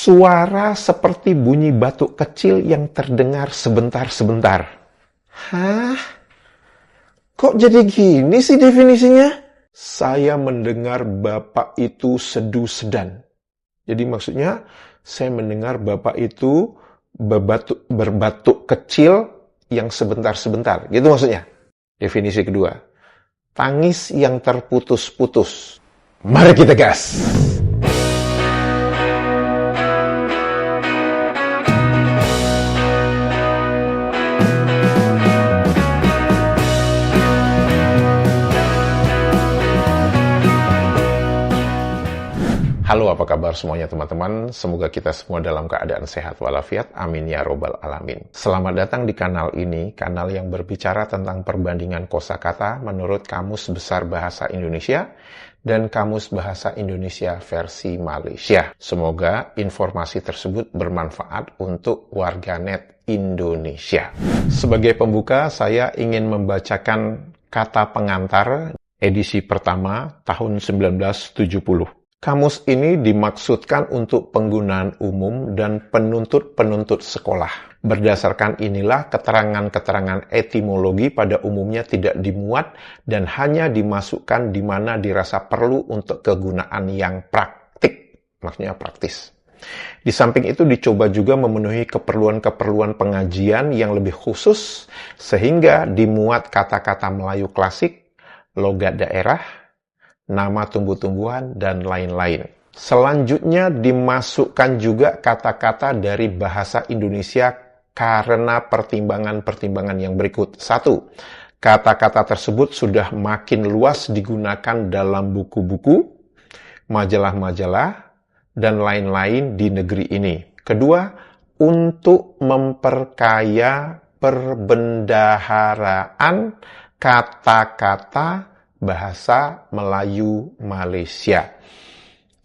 Suara seperti bunyi batuk kecil yang terdengar sebentar-sebentar. Hah? Kok jadi gini sih definisinya? Saya mendengar Bapak itu sedu-sedan. Jadi maksudnya, saya mendengar Bapak itu berbatuk kecil yang sebentar-sebentar. Gitu maksudnya. Definisi kedua. Tangis yang terputus-putus. Mari kita gas! Halo, apa kabar semuanya teman-teman? Semoga kita semua dalam keadaan sehat walafiat. Amin ya robbal alamin. Selamat datang di kanal ini, kanal yang berbicara tentang perbandingan kosakata menurut Kamus Besar Bahasa Indonesia dan Kamus Bahasa Indonesia versi Malaysia. Semoga informasi tersebut bermanfaat untuk warganet Indonesia. Sebagai pembuka, saya ingin membacakan kata pengantar edisi pertama tahun 1970. Kamus ini dimaksudkan untuk penggunaan umum dan penuntut-penuntut sekolah. Berdasarkan inilah keterangan-keterangan etimologi pada umumnya tidak dimuat dan hanya dimasukkan di mana dirasa perlu untuk kegunaan yang praktik, maksudnya praktis. Di samping itu dicoba juga memenuhi keperluan-keperluan pengajian yang lebih khusus sehingga dimuat kata-kata Melayu klasik, logat daerah, nama tumbuh-tumbuhan, dan lain-lain. Selanjutnya dimasukkan juga kata-kata dari bahasa Indonesia karena pertimbangan-pertimbangan yang berikut. 1. Kata-kata tersebut sudah makin luas digunakan dalam buku-buku, majalah-majalah, dan lain-lain di negeri ini. Kedua, untuk memperkaya perbendaharaan kata-kata bahasa Melayu Malaysia.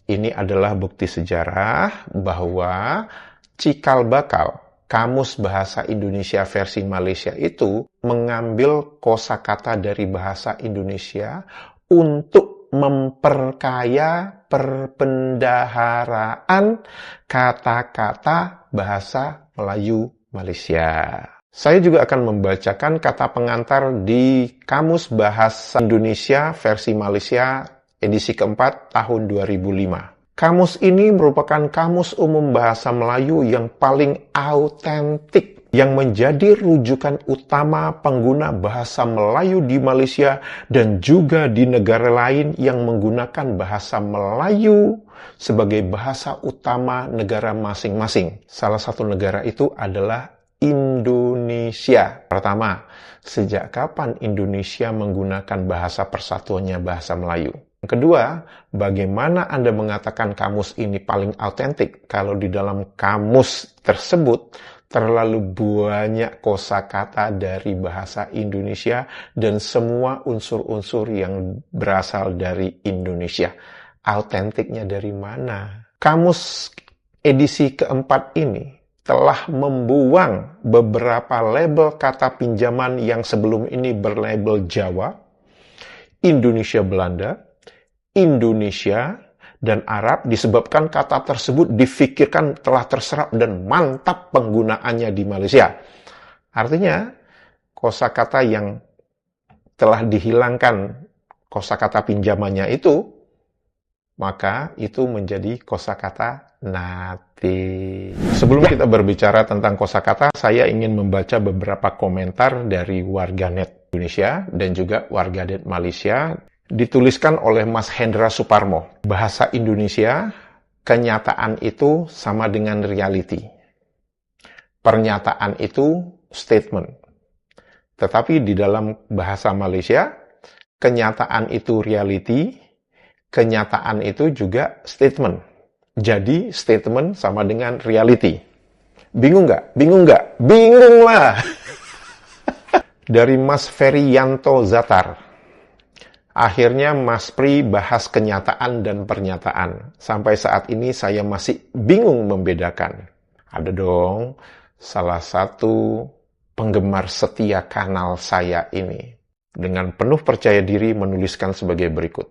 Ini adalah bukti sejarah bahwa cikal bakal Kamus Bahasa Indonesia versi Malaysia itu mengambil kosakata dari bahasa Indonesia untuk memperkaya perbendaharaan kata-kata bahasa Melayu Malaysia. Saya juga akan membacakan kata pengantar di Kamus Bahasa Indonesia versi Malaysia edisi keempat tahun 2005. Kamus ini merupakan kamus umum bahasa Melayu yang paling autentik, yang menjadi rujukan utama pengguna bahasa Melayu di Malaysia dan juga di negara lain yang menggunakan bahasa Melayu sebagai bahasa utama negara masing-masing. Salah satu negara itu adalah Indonesia. Pertama, sejak kapan Indonesia menggunakan bahasa persatuannya bahasa Melayu? Kedua, bagaimana Anda mengatakan kamus ini paling autentik kalau di dalam kamus tersebut terlalu banyak kosakata dari bahasa Indonesia dan semua unsur-unsur yang berasal dari Indonesia? Autentiknya dari mana? Kamus edisi keempat ini telah membuang beberapa label kata pinjaman yang sebelum ini berlabel Jawa, Indonesia Belanda, Indonesia, dan Arab disebabkan kata tersebut difikirkan telah terserap dan mantap penggunaannya di Malaysia. Artinya, kosakata yang telah dihilangkan kosakata pinjamannya itu, maka itu menjadi kosakata natif. Sebelum kita berbicara tentang kosakata, saya ingin membaca beberapa komentar dari warganet Indonesia dan juga warganet Malaysia. Dituliskan oleh Mas Hendra Suparmo. Bahasa Indonesia, kenyataan itu sama dengan reality. Pernyataan itu statement. Tetapi di dalam bahasa Malaysia, kenyataan itu reality, kenyataan itu juga statement. Jadi, statement sama dengan reality. Bingung nggak? Bingung nggak? Bingung lah! Dari Mas Ferianto Zatar. Akhirnya Mas Pri bahas kenyataan dan pernyataan. Sampai saat ini saya masih bingung membedakan. Ada dong, salah satu penggemar setia kanal saya ini. Dengan penuh percaya diri menuliskan sebagai berikut.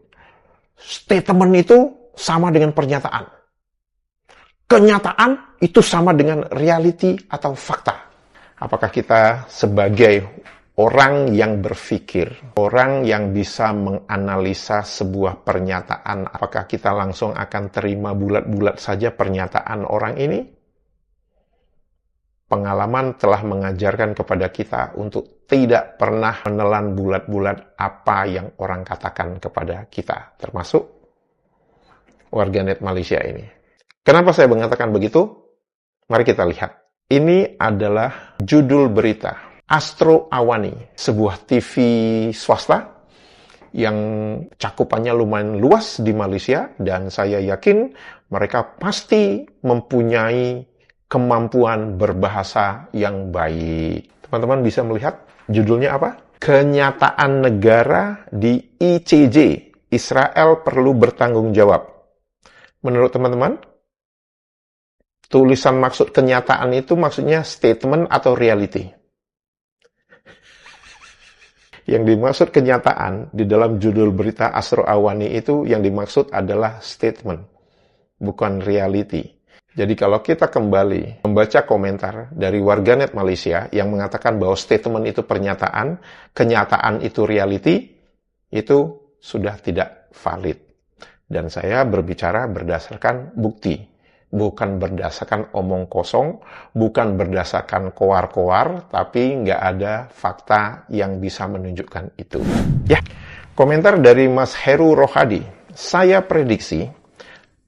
Statement itu sama dengan pernyataan. kenyataan itu sama dengan reality atau fakta? Apakah kita sebagai orang yang berpikir, orang yang bisa menganalisa sebuah pernyataan, apakah kita langsung akan terima bulat-bulat saja pernyataan orang ini? Pengalaman telah mengajarkan kepada kita untuk tidak pernah menelan bulat-bulat apa yang orang katakan kepada kita, termasuk warganet Malaysia ini. Kenapa saya mengatakan begitu? Mari kita lihat. Ini adalah judul berita. Astro Awani, sebuah TV swasta yang cakupannya lumayan luas di Malaysia, dan saya yakin mereka pasti mempunyai kemampuan berbahasa yang baik. Teman-teman bisa melihat judulnya apa? Kenyataan negara di ICJ. Israel perlu bertanggung jawab. Menurut teman-teman, tulisan maksud kenyataan itu maksudnya statement atau reality? Yang dimaksud kenyataan di dalam judul berita Astro Awani itu yang dimaksud adalah statement, bukan reality. Jadi kalau kita kembali membaca komentar dari warganet Malaysia yang mengatakan bahwa statement itu pernyataan, kenyataan itu reality, itu sudah tidak valid. Dan saya berbicara berdasarkan bukti, bukan berdasarkan omong kosong, bukan berdasarkan koar-koar, tapi nggak ada fakta yang bisa menunjukkan itu. Ya, komentar dari Mas Heru Rohadi. Saya prediksi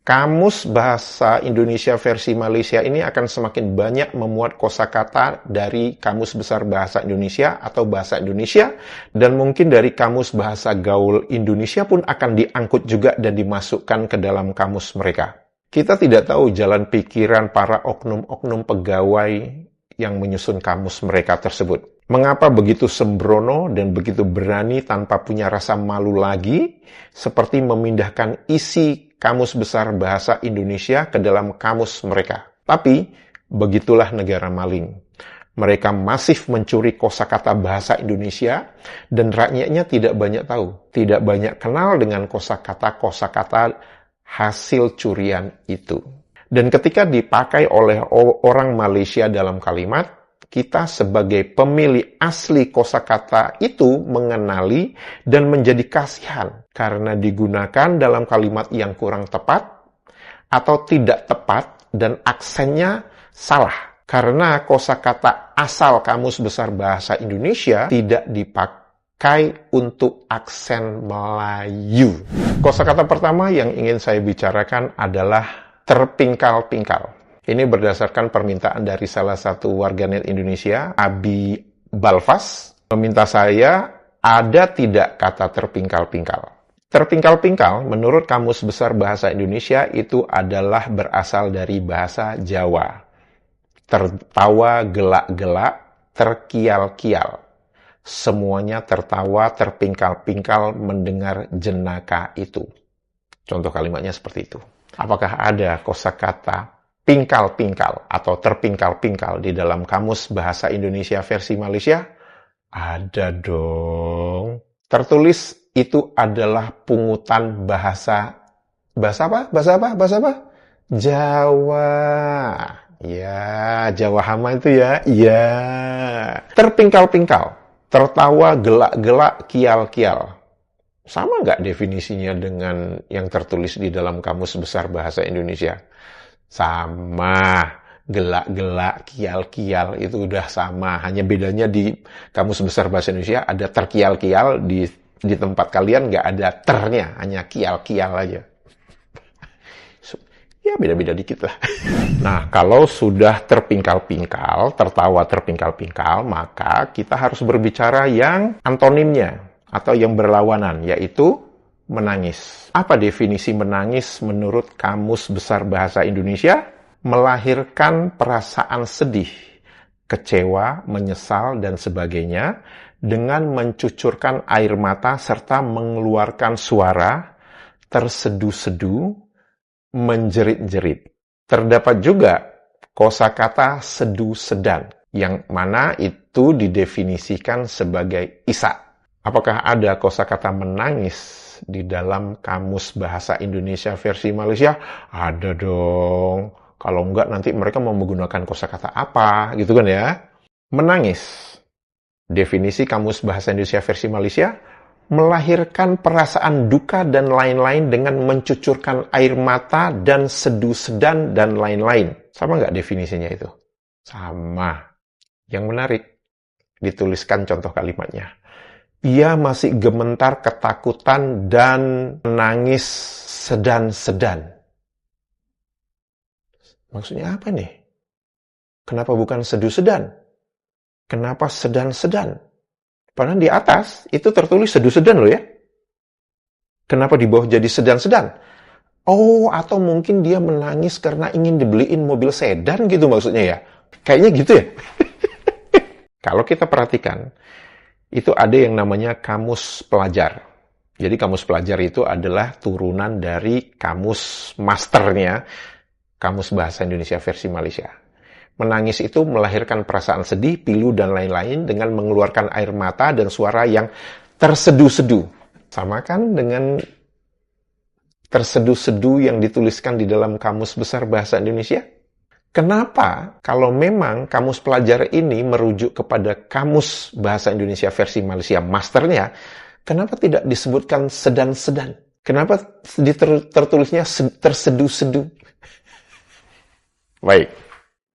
Kamus Bahasa Indonesia versi Malaysia ini akan semakin banyak memuat kosakata dari Kamus Besar Bahasa Indonesia atau Bahasa Indonesia, dan mungkin dari Kamus Bahasa Gaul Indonesia pun akan diangkut juga dan dimasukkan ke dalam kamus mereka. Kita tidak tahu jalan pikiran para oknum-oknum pegawai yang menyusun kamus mereka tersebut. Mengapa begitu sembrono dan begitu berani tanpa punya rasa malu lagi, seperti memindahkan isi Kamus Besar Bahasa Indonesia ke dalam kamus mereka. Tapi, begitulah negara maling. Mereka masif mencuri kosakata bahasa Indonesia, dan rakyatnya tidak banyak tahu, tidak banyak kenal dengan kosakata-kosakata hasil curian itu. Dan ketika dipakai oleh orang Malaysia dalam kalimat, kita sebagai pemilik asli kosakata itu mengenali dan menjadi kasihan karena digunakan dalam kalimat yang kurang tepat atau tidak tepat dan aksennya salah. Karena kosakata asal Kamus Besar Bahasa Indonesia tidak dipakai untuk aksen Melayu. Kosakata pertama yang ingin saya bicarakan adalah terpingkal-pingkal. Ini berdasarkan permintaan dari salah satu warganet Indonesia, Abi Balfas, meminta saya ada tidak kata terpingkal-pingkal. Terpingkal-pingkal menurut Kamus Besar Bahasa Indonesia itu adalah berasal dari bahasa Jawa. Tertawa gelak-gelak, terkial-kial. Semuanya tertawa, terpingkal-pingkal mendengar jenaka itu. Contoh kalimatnya seperti itu. Apakah ada kosakata pingkal-pingkal atau terpingkal-pingkal di dalam Kamus Bahasa Indonesia versi Malaysia? Ada dong. Tertulis itu adalah pungutan bahasa apa? Bahasa apa? Jawa. Ya, Jawa Hama itu ya. Ya. Terpingkal-pingkal, tertawa gelak-gelak, kial-kial. Sama nggak definisinya dengan yang tertulis di dalam Kamus Besar Bahasa Indonesia? Sama, gelak-gelak, kial-kial itu udah sama. Hanya bedanya di Kamus Besar Bahasa Indonesia ada terkial-kial, di tempat kalian nggak ada ternya, hanya kial-kial aja. Ya beda-beda dikit lah. Nah, kalau sudah terpingkal-pingkal, tertawa terpingkal-pingkal, maka kita harus berbicara yang antonimnya atau yang berlawanan, yaitu menangis. Apa definisi menangis menurut Kamus Besar Bahasa Indonesia? Melahirkan perasaan sedih, kecewa, menyesal, dan sebagainya dengan mencucurkan air mata serta mengeluarkan suara tersedu-sedu, menjerit-jerit. Terdapat juga kosakata sedu-sedan, yang mana itu didefinisikan sebagai isak. Apakah ada kosakata menangis di dalam Kamus Bahasa Indonesia versi Malaysia? Ada dong. Kalau enggak, nanti mereka mau menggunakan kosakata apa, gitu kan ya. Menangis. Definisi Kamus Bahasa Indonesia versi Malaysia, melahirkan perasaan duka dan lain-lain dengan mencucurkan air mata dan sedu sedan dan lain-lain. Sama nggak definisinya itu? Sama. Yang menarik, dituliskan contoh kalimatnya. Ia masih gemetar ketakutan dan menangis sedan-sedan. Maksudnya apa nih? Kenapa bukan sedu-sedan? Kenapa sedan-sedan? Padahal di atas itu tertulis sedu-sedan loh ya. Kenapa di bawah jadi sedan-sedan? Oh, atau mungkin dia menangis karena ingin dibeliin mobil sedan gitu maksudnya ya. Kayaknya gitu ya. Kalau kita perhatikan, itu ada yang namanya kamus pelajar. Jadi kamus pelajar itu adalah turunan dari kamus masternya, Kamus Bahasa Indonesia versi Malaysia. Menangis itu melahirkan perasaan sedih, pilu, dan lain-lain dengan mengeluarkan air mata dan suara yang tersedu-sedu. Sama kan dengan tersedu-sedu yang dituliskan di dalam Kamus Besar Bahasa Indonesia? Kenapa kalau memang kamus pelajar ini merujuk kepada Kamus Bahasa Indonesia versi Malaysia masternya, kenapa tidak disebutkan sedan-sedan? Kenapa tertulisnya tersedu-sedu? Baik,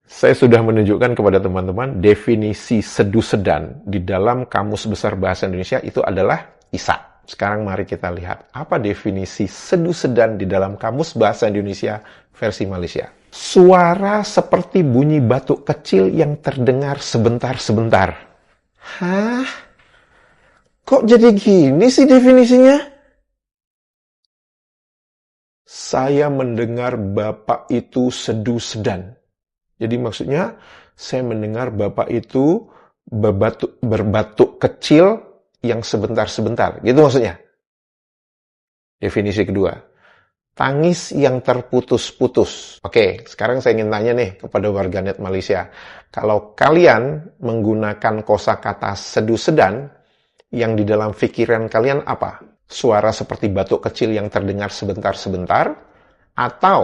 saya sudah menunjukkan kepada teman-teman definisi sedu-sedan di dalam Kamus Besar Bahasa Indonesia itu adalah Isa. Sekarang mari kita lihat apa definisi sedu-sedan di dalam Kamus Bahasa Indonesia versi Malaysia. Suara seperti bunyi batuk kecil yang terdengar sebentar-sebentar. Hah? Kok jadi gini sih definisinya? Saya mendengar Bapak itu sedu-sedan. Jadi maksudnya, saya mendengar Bapak itu berbatuk kecil yang sebentar-sebentar. Gitu maksudnya. Definisi kedua. Tangis yang terputus-putus. Oke, sekarang saya ingin tanya nih kepada warganet Malaysia. Kalau kalian menggunakan kosakata sedu-sedan, yang di dalam pikiran kalian apa? Suara seperti batuk kecil yang terdengar sebentar-sebentar, atau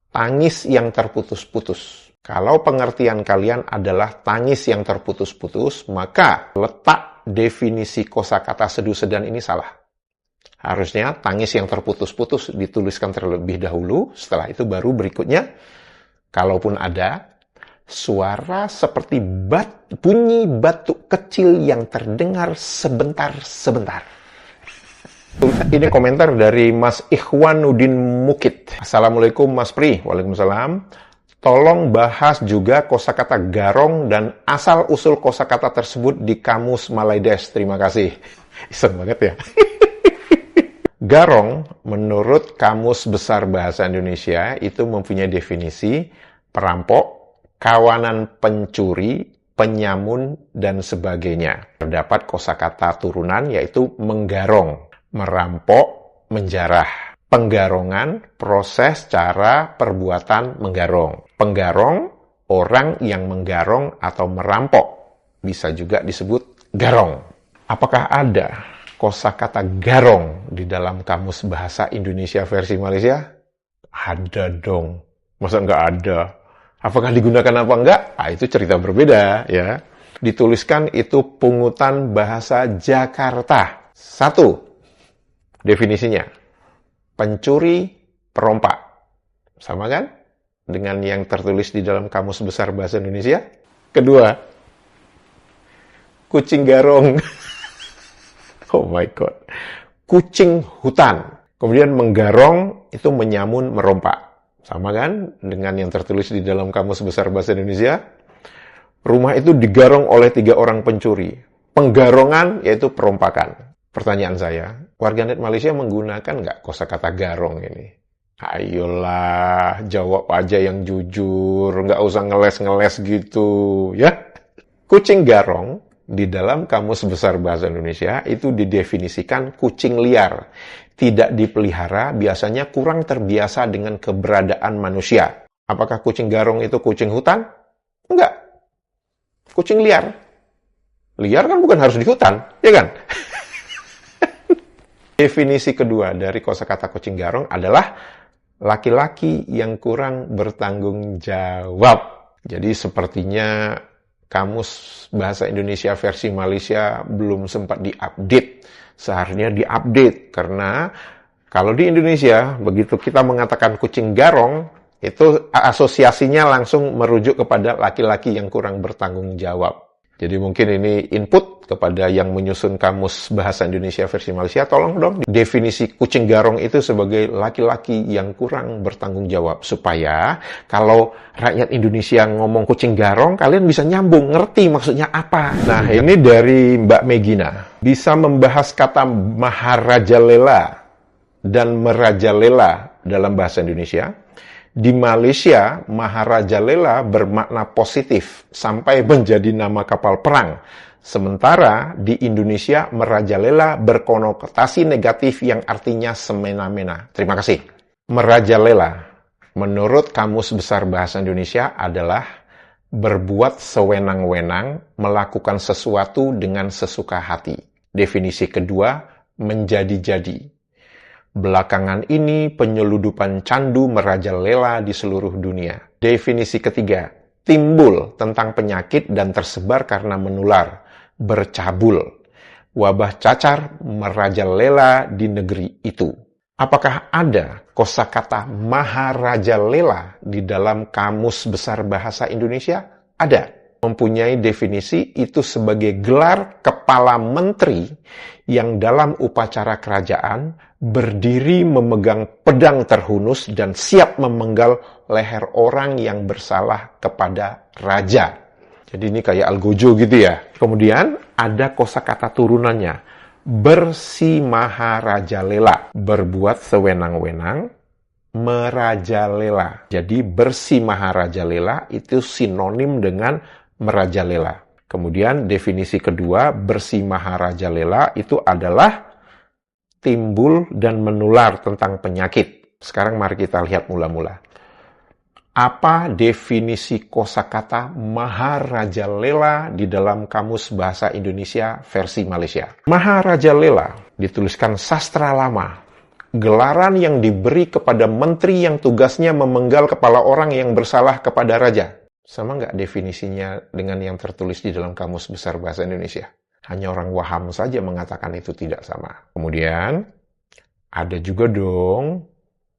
tangis yang terputus-putus? Kalau pengertian kalian adalah tangis yang terputus-putus, maka letak definisi kosakata sedu-sedan ini salah. Harusnya tangis yang terputus-putus dituliskan terlebih dahulu, setelah itu baru berikutnya, kalaupun ada, suara seperti bunyi batuk kecil yang terdengar sebentar-sebentar. Ini komentar dari Mas Ikhwanuddin Mukid. Assalamualaikum Mas Pri. Waalaikumsalam. Tolong bahas juga kosakata garong dan asal-usul kosakata tersebut di Kamus Malaides. Terima kasih. Iseng banget ya. Garong, menurut Kamus Besar Bahasa Indonesia, itu mempunyai definisi perampok, kawanan pencuri, penyamun, dan sebagainya. Terdapat kosakata turunan yaitu menggarong, merampok, menjarah. Penggarongan, proses, cara, perbuatan menggarong. Penggarong, orang yang menggarong atau merampok. Bisa juga disebut garong. Apakah ada kosakata garong di dalam Kamus Bahasa Indonesia versi Malaysia? Ada dong. Masa nggak ada? Apakah digunakan apa enggak? Itu cerita berbeda ya. Dituliskan itu pungutan bahasa Jakarta. 1. Definisinya. Pencuri, perompak. Sama kan? Dengan yang tertulis di dalam Kamus Besar Bahasa Indonesia. Kedua. Kucing garong. Oh my God. Kucing hutan. Kemudian menggarong itu menyamun, merompak. Sama kan dengan yang tertulis di dalam Kamus Besar Bahasa Indonesia? Rumah itu digarong oleh 3 orang pencuri. Penggarongan yaitu perompakan. Pertanyaan saya, warganet Malaysia menggunakan nggak kosakata garong ini? Ayolah, jawab aja yang jujur. Nggak usah ngeles-ngeles gitu, ya. Kucing garong di dalam Kamus Besar Bahasa Indonesia itu didefinisikan kucing liar. Tidak dipelihara, biasanya kurang terbiasa dengan keberadaan manusia. Apakah kucing garong itu kucing hutan? Enggak. Kucing liar. Liar kan bukan harus di hutan, ya kan? Definisi kedua dari kosakata kucing garong adalah laki-laki yang kurang bertanggung jawab. Jadi sepertinya Kamus Bahasa Indonesia versi Malaysia belum sempat diupdate. Seharusnya diupdate, karena kalau di Indonesia, begitu kita mengatakan kucing garong, itu asosiasinya langsung merujuk kepada laki-laki yang kurang bertanggung jawab. Jadi mungkin ini input kepada yang menyusun Kamus Bahasa Indonesia versi Malaysia, tolong dong definisi kucing garong itu sebagai laki-laki yang kurang bertanggung jawab. Supaya kalau rakyat Indonesia ngomong kucing garong, kalian bisa nyambung, ngerti maksudnya apa. Nah, ini dari Mbak Megina. Bisa membahas kata maharajalela dan merajalela dalam bahasa Indonesia. Di Malaysia, maharajalela bermakna positif sampai menjadi nama kapal perang. Sementara di Indonesia, merajalela berkonotasi negatif yang artinya semena-mena. Terima kasih. Merajalela, menurut Kamus Besar Bahasa Indonesia, adalah berbuat sewenang-wenang, melakukan sesuatu dengan sesuka hati. Definisi kedua, menjadi-jadi. Belakangan ini penyeludupan candu merajalela di seluruh dunia. Definisi ketiga, timbul tentang penyakit dan tersebar karena menular, bercabul. Wabah cacar merajalela di negeri itu. Apakah ada kosakata maharajalela di dalam Kamus Besar Bahasa Indonesia? Ada. Mempunyai definisi itu sebagai gelar kepala menteri yang dalam upacara kerajaan berdiri memegang pedang terhunus dan siap memenggal leher orang yang bersalah kepada raja. Jadi ini kayak algojo gitu ya. Kemudian ada kosakata turunannya, bersimaharajalela, berbuat sewenang-wenang, merajalela. Jadi bersimaharajalela itu sinonim dengan merajalela. Kemudian definisi kedua, bersimaharajalela itu adalah timbul dan menular tentang penyakit. Sekarang mari kita lihat mula-mula. Apa definisi kosakata maharajalela di dalam Kamus Bahasa Indonesia versi Malaysia? Maharajalela dituliskan sastra lama. Gelaran yang diberi kepada menteri yang tugasnya memenggal kepala orang yang bersalah kepada raja. Sama nggak definisinya dengan yang tertulis di dalam Kamus Besar Bahasa Indonesia? Hanya orang Waham saja mengatakan itu tidak sama. Kemudian, ada juga dong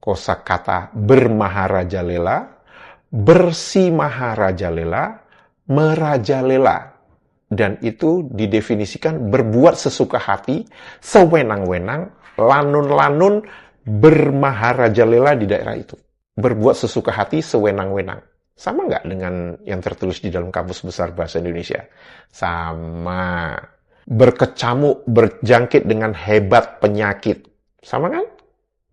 kosakata bermaharajalela, bersimaharajalela, merajalela. Dan itu didefinisikan berbuat sesuka hati, sewenang-wenang, lanun-lanun, bermaharajalela di daerah itu. Berbuat sesuka hati, sewenang-wenang. Sama nggak dengan yang tertulis di dalam Kamus Besar Bahasa Indonesia? Sama. Berkecamuk, berjangkit dengan hebat penyakit. Sama kan?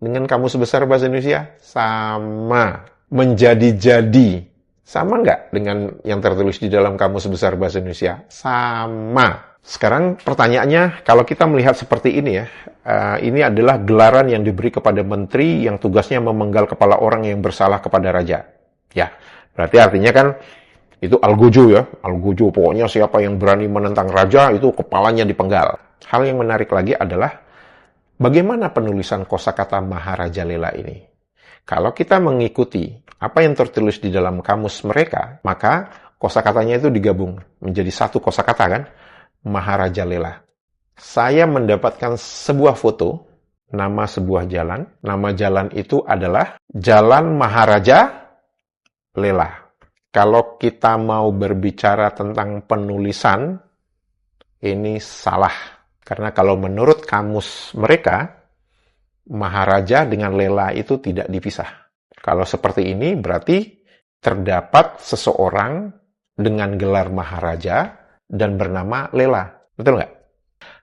Dengan Kamus Besar Bahasa Indonesia? Sama. Menjadi-jadi. Sama nggak dengan yang tertulis di dalam Kamus Besar Bahasa Indonesia? Sama. Sekarang pertanyaannya, kalau kita melihat seperti ini ya, ini adalah gelaran yang diberi kepada menteri yang tugasnya memenggal kepala orang yang bersalah kepada raja. Ya, berarti artinya kan itu algojo ya. Algojo, pokoknya siapa yang berani menentang raja itu kepalanya dipenggal. Hal yang menarik lagi adalah bagaimana penulisan kosakata maharajalela ini. Kalau kita mengikuti apa yang tertulis di dalam kamus mereka, maka kosakatanya itu digabung menjadi satu kosakata kan? Maharajalela. Saya mendapatkan sebuah foto, nama sebuah jalan. Nama jalan itu adalah Jalan Maharaja Lela. Kalau kita mau berbicara tentang penulisan, ini salah. Karena kalau menurut kamus mereka, Maharaja dengan Lela itu tidak dipisah. Kalau seperti ini berarti terdapat seseorang dengan gelar Maharaja dan bernama Lela. Betul nggak?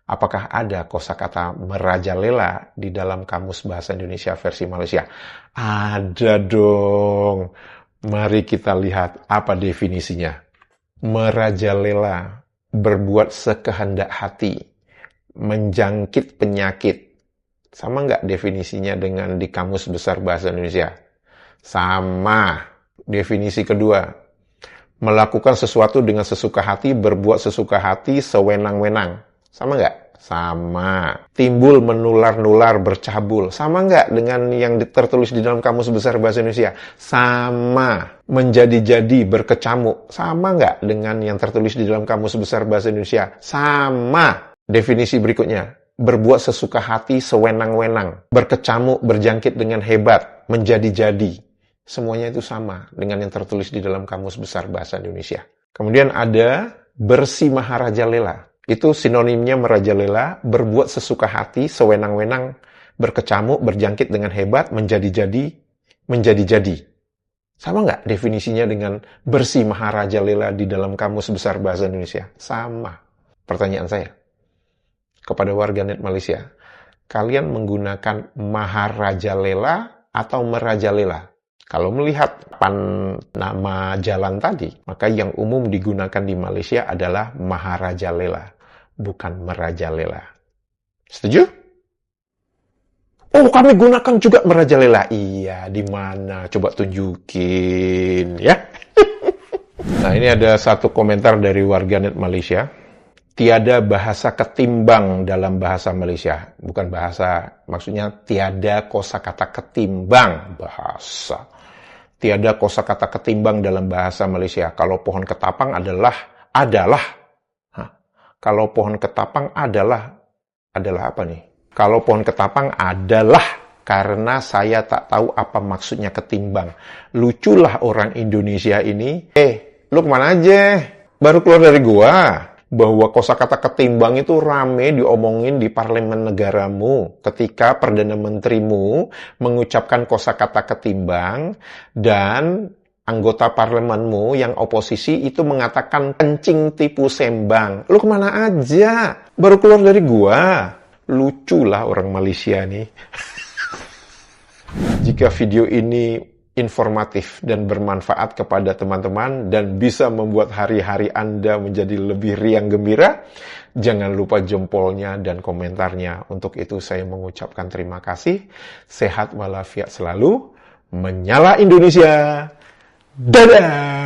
Apakah ada kosakata merajalela di dalam Kamus Bahasa Indonesia versi Malaysia? Ada dong. Mari kita lihat apa definisinya. Merajalela, berbuat sekehendak hati, menjangkit penyakit. Sama nggak definisinya dengan di Kamus Besar Bahasa Indonesia? Sama. Definisi kedua, melakukan sesuatu dengan sesuka hati, berbuat sesuka hati, sewenang-wenang. Sama nggak? Sama. Timbul, menular-nular, bercabul. Sama nggak dengan yang tertulis di dalam Kamus Besar Bahasa Indonesia? Sama. Menjadi-jadi, berkecamuk. Sama nggak dengan yang tertulis di dalam Kamus Besar Bahasa Indonesia? Sama. Definisi berikutnya. Berbuat sesuka hati, sewenang-wenang. Berkecamuk, berjangkit dengan hebat. Menjadi-jadi. Semuanya itu sama dengan yang tertulis di dalam Kamus Besar Bahasa Indonesia. Kemudian ada bersimaharajalela. Itu sinonimnya merajalela, berbuat sesuka hati, sewenang-wenang, berkecamuk, berjangkit dengan hebat, menjadi-jadi, menjadi-jadi. Sama nggak definisinya dengan bersimaharajalela di dalam Kamus Besar Bahasa Indonesia? Sama. Pertanyaan saya kepada warganet Malaysia, kalian menggunakan maharajalela atau merajalela? Kalau melihat nama jalan tadi, maka yang umum digunakan di Malaysia adalah maharajalela, bukan merajalela. Setuju? Oh, kami gunakan juga merajalela. Iya, di mana? Coba tunjukin, ya. Nah, ini ada satu komentar dari warganet Malaysia. Tiada bahasa ketimbang dalam bahasa Malaysia. Bukan bahasa, maksudnya tiada kosakata ketimbang bahasa. Tiada kosakata ketimbang dalam bahasa Malaysia. Kalau pohon ketapang adalah. Hah. Kalau pohon ketapang adalah apa nih? Kalau pohon ketapang adalah, karena saya tak tahu apa maksudnya ketimbang. Luculah orang Indonesia ini. Lu kemana aja? Baru keluar dari gua. Bahwa kosakata ketimbang itu rame diomongin di parlemen negaramu ketika Perdana Menterimu mengucapkan kosakata ketimbang dan anggota parlemenmu yang oposisi itu mengatakan kencing tipu sembang. Lu kemana aja? Baru keluar dari gua. Luculah orang Malaysia nih. Jika video ini informatif dan bermanfaat kepada teman-teman dan bisa membuat hari-hari Anda menjadi lebih riang gembira, jangan lupa jempolnya dan komentarnya. Untuk itu saya mengucapkan terima kasih. Sehat walafiat selalu. Menyala Indonesia. Dadah!